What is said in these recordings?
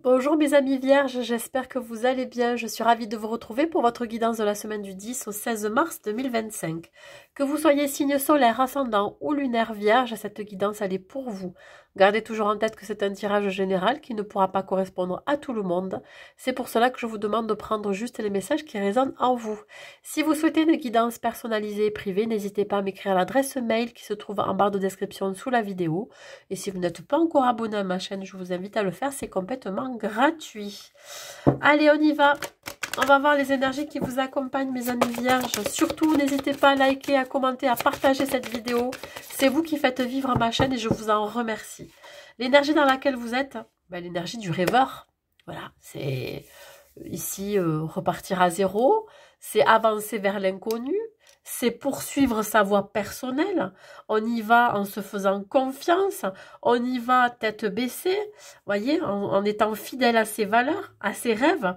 Bonjour mes amis vierges, j'espère que vous allez bien. Je suis ravie de vous retrouver pour votre guidance de la semaine du 10 au 16 mars 2025. Que vous soyez signe solaire, ascendant ou lunaire vierge, cette guidance elle est pour vous. Gardez toujours en tête que c'est un tirage général qui ne pourra pas correspondre à tout le monde. C'est pour cela que je vous demande de prendre juste les messages qui résonnent en vous. Si vous souhaitez une guidance personnalisée et privée, n'hésitez pas à m'écrire à l'adresse mail qui se trouve en barre de description sous la vidéo. Et si vous n'êtes pas encore abonné à ma chaîne, je vous invite à le faire, c'est complètement gratuit. Allez, on y va. On va voir les énergies qui vous accompagnent, mes amis vierges. Surtout, n'hésitez pas à liker, à commenter, à partager cette vidéo. C'est vous qui faites vivre ma chaîne et je vous en remercie. L'énergie dans laquelle vous êtes, l'énergie du rêveur. Voilà, c'est ici repartir à zéro. C'est avancer vers l'inconnu. C'est poursuivre sa voie personnelle. On y va en se faisant confiance. On y va tête baissée. Voyez, en étant fidèle à ses valeurs, à ses rêves.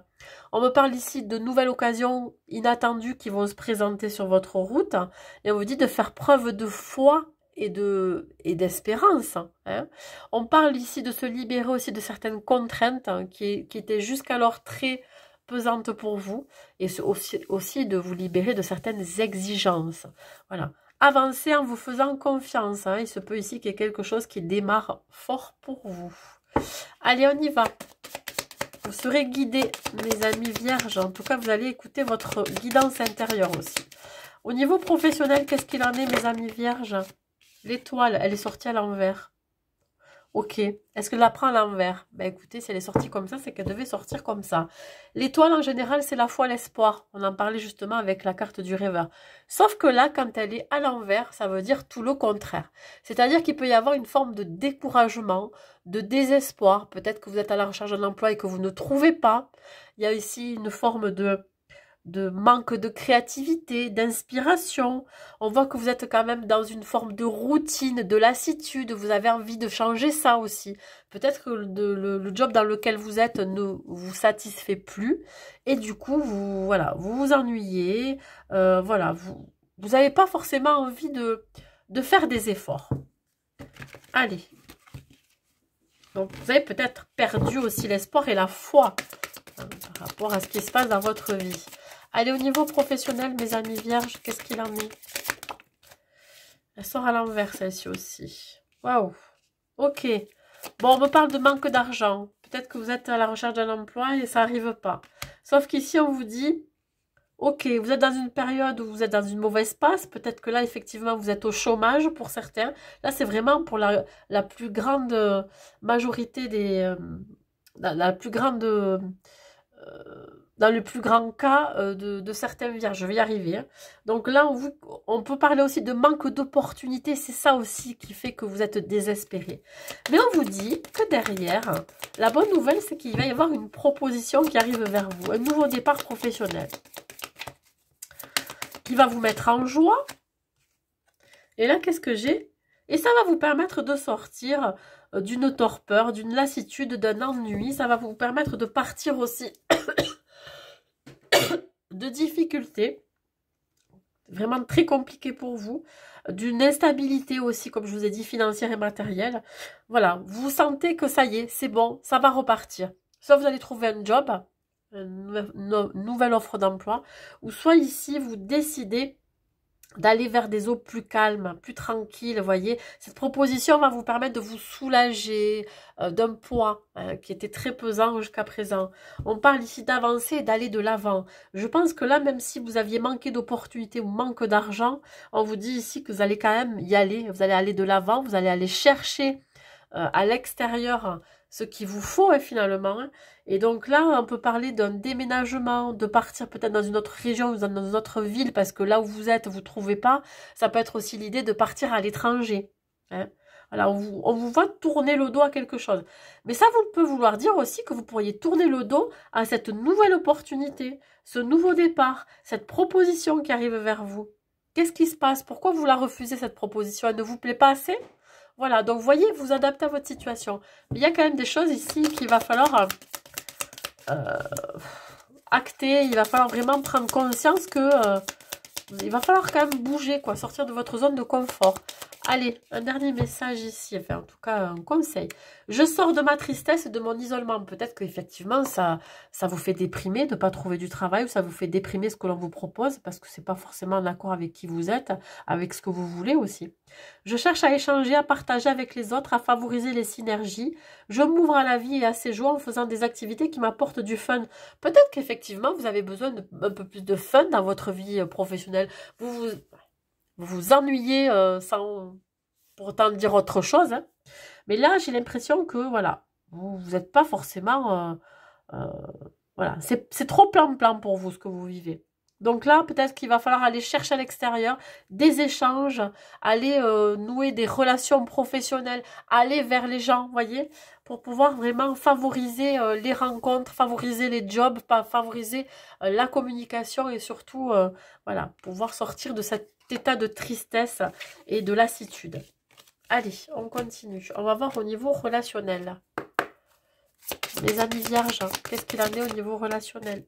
On me parle ici de nouvelles occasions inattendues qui vont se présenter sur votre route. Et on vous dit de faire preuve de foi et d'espérance. Hein. On parle ici de se libérer aussi de certaines contraintes qui étaient jusqu'alors très pesante pour vous et aussi de vous libérer de certaines exigences. Voilà. Avancez en vous faisant confiance. Hein. Il se peut ici qu'il y ait quelque chose qui démarre fort pour vous. Allez, on y va. Vous serez guidés, mes amis vierges. En tout cas, vous allez écouter votre guidance intérieure aussi. Au niveau professionnel, qu'est-ce qu'il en est, mes amis vierges? L'étoile, elle est sortie à l'envers. Ok. Est-ce qu'elle la prend à l'envers? Ben écoutez, si elle est sortie comme ça, c'est qu'elle devait sortir comme ça. L'étoile, en général, c'est la foi, l'espoir. On en parlait justement avec la carte du rêveur. Sauf que là, quand elle est à l'envers, ça veut dire tout le contraire. C'est-à-dire qu'il peut y avoir une forme de découragement, de désespoir. Peut-être que vous êtes à la recherche d'un emploi et que vous ne trouvez pas. Il y a ici une forme de manque de créativité, d'inspiration. On voit que vous êtes quand même dans une forme de routine, de lassitude. Vous avez envie de changer ça aussi. Peut-être que le job dans lequel vous êtes ne vous satisfait plus. Et du coup, vous vous ennuyez. Voilà, vous n'avez pas forcément envie de faire des efforts. Allez. Donc, vous avez peut-être perdu aussi l'espoir et la foi par rapport à ce qui se passe dans votre vie. Allez, au niveau professionnel, mes amis vierges, qu'est-ce qu'il en est? Elle sort à l'envers, celle-ci aussi. Waouh. Ok. Bon, on me parle de manque d'argent. Peut-être que vous êtes à la recherche d'un emploi et ça n'arrive pas. Sauf qu'ici, on vous dit, ok, vous êtes dans une période où vous êtes dans une mauvaise passe. Peut-être que là, effectivement, vous êtes au chômage pour certains. Là, c'est vraiment pour la plus grande majorité des... la plus grande... dans le plus grand cas de certains vierges, je vais y arriver. Hein. Donc là, on peut parler aussi de manque d'opportunités, c'est ça aussi qui fait que vous êtes désespéré. Mais on vous dit que derrière, la bonne nouvelle, c'est qu'il va y avoir une proposition qui arrive vers vous, un nouveau départ professionnel, qui va vous mettre en joie. Et là, qu'est-ce que j'ai? Et ça va vous permettre de sortir d'une torpeur, d'une lassitude, d'un ennui. Ça va vous permettre de partir aussi de difficultés, vraiment très compliquées pour vous, d'une instabilité aussi, comme je vous ai dit, financière et matérielle. Voilà, vous sentez que ça y est, c'est bon, ça va repartir. Soit vous allez trouver un job, une nouvelle offre d'emploi, ou soit ici, vous décidez d'aller vers des eaux plus calmes, plus tranquilles, vous voyez. Cette proposition va vous permettre de vous soulager d'un poids qui était très pesant jusqu'à présent. On parle ici d'avancer et d'aller de l'avant. Je pense que là, même si vous aviez manqué d'opportunités ou manque d'argent, on vous dit ici que vous allez quand même y aller. Vous allez aller de l'avant, vous allez aller chercher à l'extérieur ce qu'il vous faut finalement. Hein. Et donc là, on peut parler d'un déménagement, de partir peut-être dans une autre région, dans une autre ville, parce que là où vous êtes, vous ne trouvez pas. Ça peut être aussi l'idée de partir à l'étranger. Hein. Voilà, on vous voit tourner le dos à quelque chose. Mais ça, vous peut vouloir dire aussi que vous pourriez tourner le dos à cette nouvelle opportunité, ce nouveau départ, cette proposition qui arrive vers vous. Qu'est-ce qui se passe? Pourquoi vous la refusez, cette proposition? Elle ne vous plaît pas assez? Voilà, donc voyez, vous adaptez à votre situation. Mais il y a quand même des choses ici qu'il va falloir acter. Il va falloir vraiment prendre conscience que il va falloir quand même bouger, quoi, sortir de votre zone de confort. Allez, un dernier message ici, enfin en tout cas un conseil. Je sors de ma tristesse et de mon isolement. Peut-être qu'effectivement ça vous fait déprimer de ne pas trouver du travail ou ça vous fait déprimer ce que l'on vous propose parce que c'est pas forcément en accord avec qui vous êtes, avec ce que vous voulez aussi. Je cherche à échanger, à partager avec les autres, à favoriser les synergies. Je m'ouvre à la vie et à ses joies en faisant des activités qui m'apportent du fun. Peut-être qu'effectivement vous avez besoin d'un peu plus de fun dans votre vie professionnelle. Vous vous ennuyez sans pour autant dire autre chose. Hein. Mais là, j'ai l'impression que, voilà, vous n'êtes pas forcément... euh, voilà, c'est trop plan-plan pour vous, ce que vous vivez. Donc là, peut-être qu'il va falloir aller chercher à l'extérieur des échanges, aller nouer des relations professionnelles, aller vers les gens, voyez, pour pouvoir vraiment favoriser les rencontres, favoriser les jobs, favoriser la communication et surtout, voilà, pouvoir sortir de cet état de tristesse et de lassitude. Allez, on continue. On va voir au niveau relationnel. Mes amis vierges, qu'est-ce qu'il en est au niveau relationnel?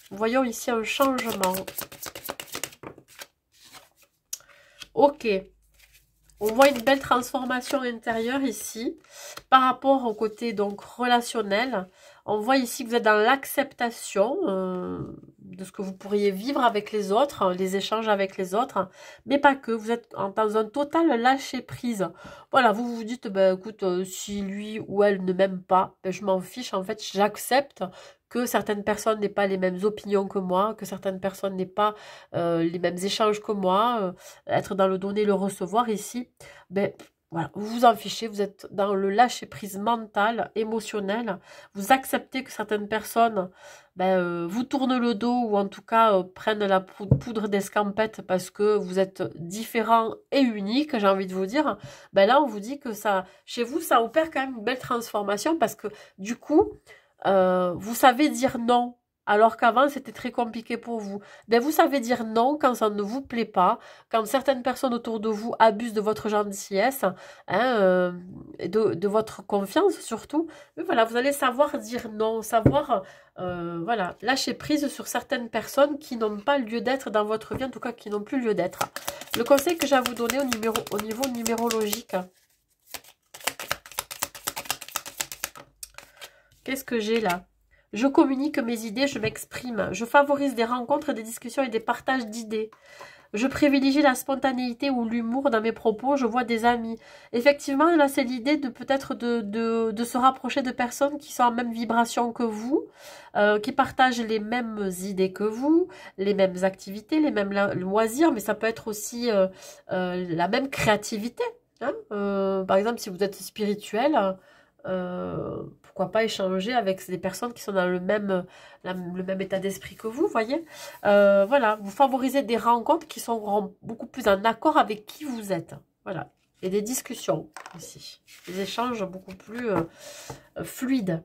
Voyons ici un changement. Ok. On voit une belle transformation intérieure ici. Par rapport au côté donc relationnel, on voit ici que vous êtes dans l'acceptation de ce que vous pourriez vivre avec les autres, les échanges avec les autres, mais pas que. Vous êtes dans un total lâcher-prise. Voilà, vous vous dites, ben, écoute, si lui ou elle ne m'aime pas, ben, je m'en fiche. En fait, j'accepte que certaines personnes n'aient pas les mêmes opinions que moi, que certaines personnes n'aient pas les mêmes échanges que moi, être dans le donner, le recevoir ici, ben, voilà, vous vous en fichez, vous êtes dans le lâcher-prise mental, émotionnel, vous acceptez que certaines personnes vous tournent le dos ou en tout cas prennent la poudre d'escampette parce que vous êtes différent et unique, j'ai envie de vous dire. Ben là, on vous dit que ça, chez vous, ça opère quand même une belle transformation parce que du coup, vous savez dire non. Alors qu'avant, c'était très compliqué pour vous. Ben, vous savez dire non quand ça ne vous plaît pas, quand certaines personnes autour de vous abusent de votre gentillesse, hein, de votre confiance surtout. Mais voilà, vous allez savoir dire non, savoir voilà, lâcher prise sur certaines personnes qui n'ont pas lieu d'être dans votre vie, en tout cas qui n'ont plus lieu d'être. Le conseil que j'ai à vous donner au niveau numérologique, qu'est-ce que j'ai là? Je communique mes idées, je m'exprime. Je favorise des rencontres, des discussions et des partages d'idées. Je privilégie la spontanéité ou l'humour dans mes propos. Je vois des amis. Effectivement, là, c'est l'idée de peut-être de se rapprocher de personnes qui sont en même vibration que vous, qui partagent les mêmes idées que vous, les mêmes activités, les mêmes loisirs, mais ça peut être aussi la même créativité. Hein. Par exemple, si vous êtes spirituel, pourquoi pas échanger avec des personnes qui sont dans le même état d'esprit que vous, voyez. Voilà, vous favorisez des rencontres qui sont beaucoup plus en accord avec qui vous êtes. Voilà, et des discussions aussi, des échanges beaucoup plus fluides.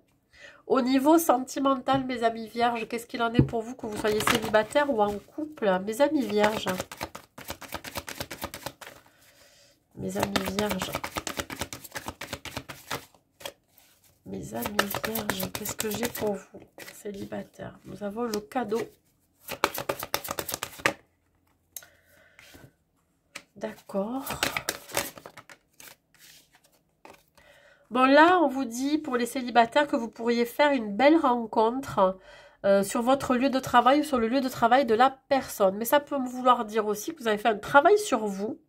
Au niveau sentimental, mes amis vierges, qu'est-ce qu'il en est pour vous, que vous soyez célibataire ou en couple? Mes amis vierges. Mes amis vierges. Mes amis vierges, qu'est-ce que j'ai pour vous, célibataires? Nous avons le cadeau. D'accord. Bon, là, on vous dit, pour les célibataires, que vous pourriez faire une belle rencontre sur votre lieu de travail ou sur le lieu de travail de la personne. Mais ça peut vouloir dire aussi que vous avez fait un travail sur vous,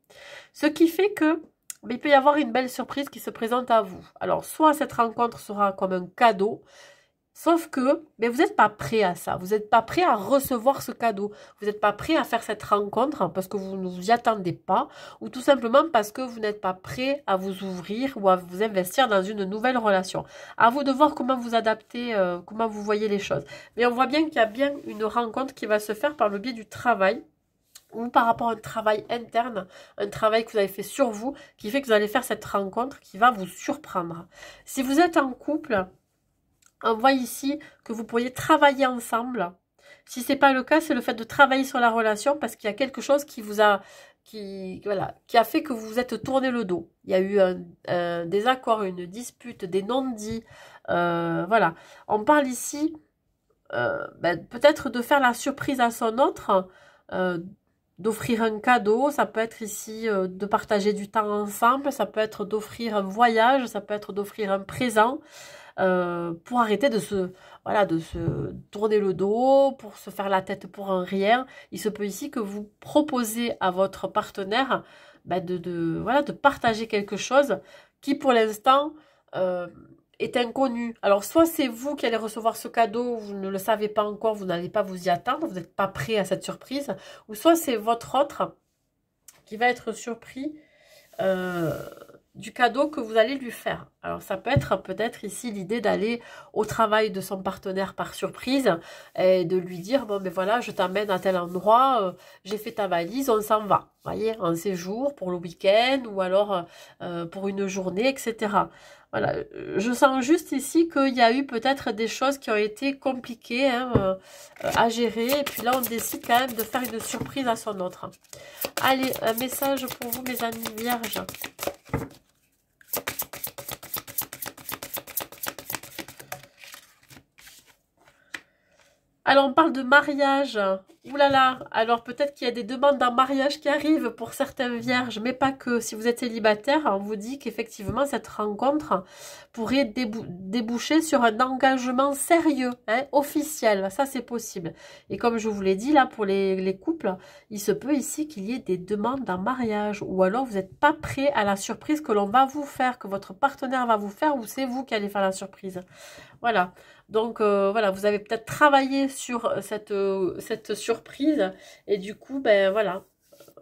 ce qui fait que il peut y avoir une belle surprise qui se présente à vous. Alors, soit cette rencontre sera comme un cadeau, sauf que vous n'êtes pas prêt à ça. Vous n'êtes pas prêt à recevoir ce cadeau. Vous n'êtes pas prêt à faire cette rencontre parce que vous ne vous y attendez pas ou tout simplement parce que vous n'êtes pas prêt à vous ouvrir ou à vous investir dans une nouvelle relation. À vous de voir comment vous adapter, comment vous voyez les choses. Mais on voit bien qu'il y a bien une rencontre qui va se faire par le biais du travail, ou par rapport à un travail interne, un travail que vous avez fait sur vous, qui fait que vous allez faire cette rencontre qui va vous surprendre. Si vous êtes en couple, on voit ici que vous pourriez travailler ensemble. Si ce n'est pas le cas, c'est le fait de travailler sur la relation parce qu'il y a quelque chose qui vous a, qui a fait que vous vous êtes tourné le dos. Il y a eu un désaccord, une dispute, des non-dits. Voilà. On parle ici peut-être de faire la surprise à son autre, d'offrir un cadeau, ça peut être ici de partager du temps ensemble, ça peut être d'offrir un voyage, ça peut être d'offrir un présent pour arrêter voilà, de se tourner le dos, pour se faire la tête pour un rien. Il se peut ici que vous proposez à votre partenaire bah, voilà, de partager quelque chose qui pour l'instant est inconnu. Alors soit c'est vous qui allez recevoir ce cadeau, vous ne le savez pas encore, vous n'allez pas vous y attendre, vous n'êtes pas prêt à cette surprise, ou soit c'est votre autre qui va être surpris du cadeau que vous allez lui faire. Alors ça peut être peut-être ici l'idée d'aller au travail de son partenaire par surprise et de lui dire bon ben voilà je t'emmène à tel endroit, j'ai fait ta valise, on s'en va. Voyez, un séjour pour le week-end ou alors pour une journée, etc. Voilà, je sens juste ici qu'il y a eu peut-être des choses qui ont été compliquées hein, à gérer et puis là on décide quand même de faire une surprise à son autre. Allez, un message pour vous mes amis vierges. Alors, on parle de mariage. Ouh là là. Alors, peut-être qu'il y a des demandes en mariage qui arrivent pour certaines vierges, mais pas que. Si vous êtes célibataire, on vous dit qu'effectivement, cette rencontre pourrait déboucher sur un engagement sérieux, hein, officiel. Ça, c'est possible. Et comme je vous l'ai dit, là, pour les couples, il se peut ici qu'il y ait des demandes en mariage. Ou alors, vous n'êtes pas prêt à la surprise que l'on va vous faire, que votre partenaire va vous faire, ou c'est vous qui allez faire la surprise. Voilà. Donc, voilà, vous avez peut-être travaillé sur cette surprise. Et du coup, ben voilà,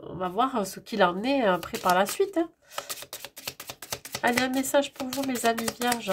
on va voir ce qu'il en est après par la suite. Hein. Allez, un message pour vous, mes amis vierges.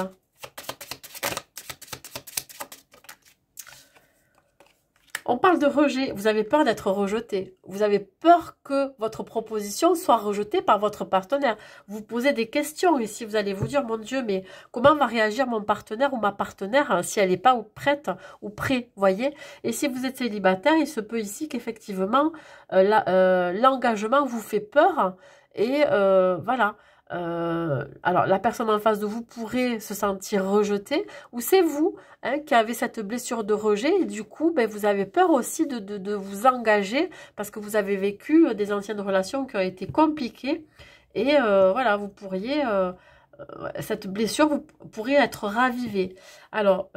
On parle de rejet. Vous avez peur d'être rejeté. Vous avez peur que votre proposition soit rejetée par votre partenaire. Vous posez des questions ici. Vous allez vous dire, mon Dieu, mais comment va réagir mon partenaire ou ma partenaire si elle n'est pas prête ou prêt, voyez? Et si vous êtes célibataire, il se peut ici qu'effectivement, l'engagement vous fait peur. Et voilà. Alors, la personne en face de vous pourrait se sentir rejetée, ou c'est vous hein, qui avez cette blessure de rejet, et du coup, ben, vous avez peur aussi de vous engager, parce que vous avez vécu des anciennes relations qui ont été compliquées, et voilà, vous pourriez... cette blessure vous pourrait être ravivée. Alors,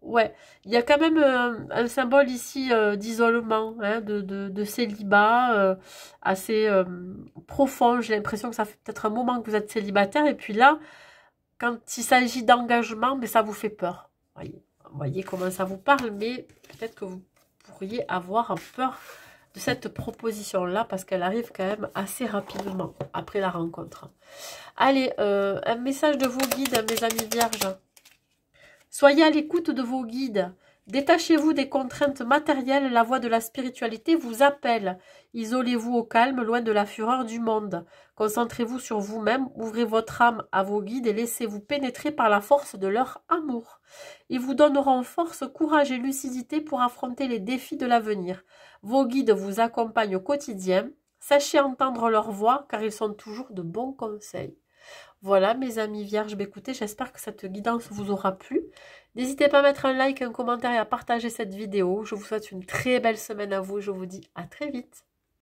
ouais, il y a quand même un symbole ici d'isolement, hein, de célibat assez profond. J'ai l'impression que ça fait peut-être un moment que vous êtes célibataire et puis là, quand il s'agit d'engagement, mais ça vous fait peur. Voyez comment ça vous parle, mais peut-être que vous pourriez avoir peur de cette proposition-là parce qu'elle arrive quand même assez rapidement après la rencontre. Allez, un message de vos guides, mes amis vierges. Soyez à l'écoute de vos guides. Détachez-vous des contraintes matérielles, la voie de la spiritualité vous appelle. Isolez-vous au calme, loin de la fureur du monde. Concentrez-vous sur vous-même, ouvrez votre âme à vos guides et laissez-vous pénétrer par la force de leur amour. Ils vous donneront force, courage et lucidité pour affronter les défis de l'avenir. Vos guides vous accompagnent au quotidien. Sachez entendre leur voix, car ils sont toujours de bons conseils. Voilà mes amis vierges, écoutez, j'espère que cette guidance vous aura plu. N'hésitez pas à mettre un like, un commentaire et à partager cette vidéo. Je vous souhaite une très belle semaine à vous et je vous dis à très vite.